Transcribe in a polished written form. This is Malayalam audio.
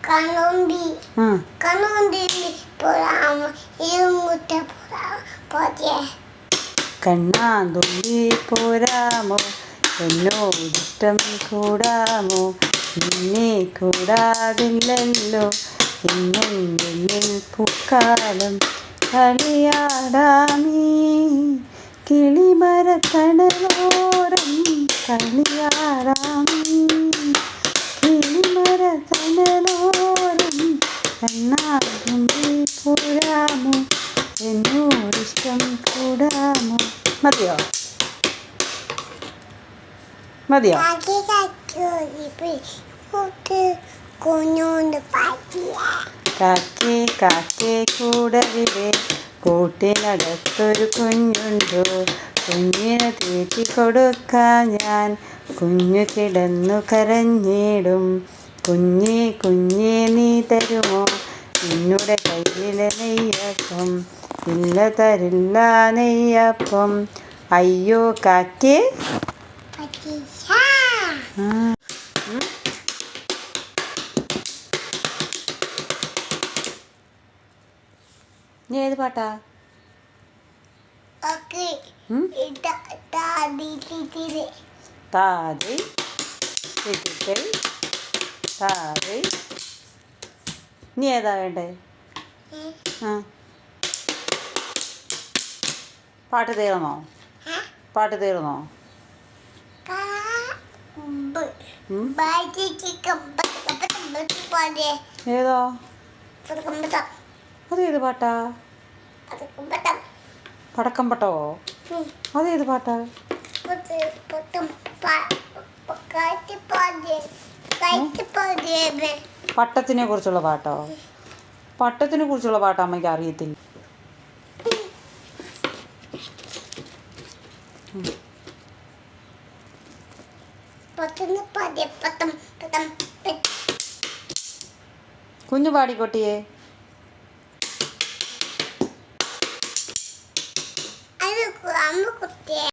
കണ്ണുണ്ടി ആ കണ്ണുണ്ടി പോരാമോ ഇരുമുട്ട പോരെ കണ്ണാന്തുമ്പി പോരാമോ എന്നോടിഷ്ടം കൂടാമോ നിന്നെ കൂടാതില്ലല്ലോ എന്നുള്ളിൽ പൂക്കാലം കളിയാടാമീ കിളിമരത്തണലോരം കളിയാടാമീ കിളിമരത്തണലോരം കണ്ണാന്തുമ്പി പോരാമോ എന്നോടിഷ്ടം കൂടാമോ മതിയോ മതിയോ കാക്കി കാക്കി കുഞ്ഞുണ്ട് പാറ്റിയ കാക്കേ കാക്കേ കൂടരികെ കൂട്ടിനകത്തൊരു കുഞ്ഞുണ്ടോ കുഞ്ഞിനെ തീറ്റി കൊടുക്കാൻ ഞാൻ കുഞ്ഞു കിടന്നു കരഞ്ഞിടും കുഞ്ഞേ കുഞ്ഞേ നീ തരുമോ നിന്നുടെ കയ്യിലെ നെയ്യപ്പം ഇല്ല തരില്ല നെയ്യപ്പം അയ്യോ കാക്കേ പറ്റിച്ച ആ നീ ഏത് പാട്ടാ ഓക്കെ ഉം? താതി താതി തിത്തിക്കൈ താതി നീ ഏതാ വേണ്ടേ ആ പാട്ട് തീർന്നോ പാട്ട് തീർന്നോ ഉം? ഏതോ അതേത് പാട്ടാ പടക്കം പട്ടവോ അതേത് പാട്ടാ പട്ടത്തിനെ കുറിച്ചുള്ള പാട്ടോ പട്ടത്തിനെ കുറിച്ചുള്ള പാട്ട് അമ്മയ്ക്ക് അറിയത്തില്ല കുഞ്ഞു പാടിക്കൊട്ടിയേ അത് അമ്മ കുട്ടിയെ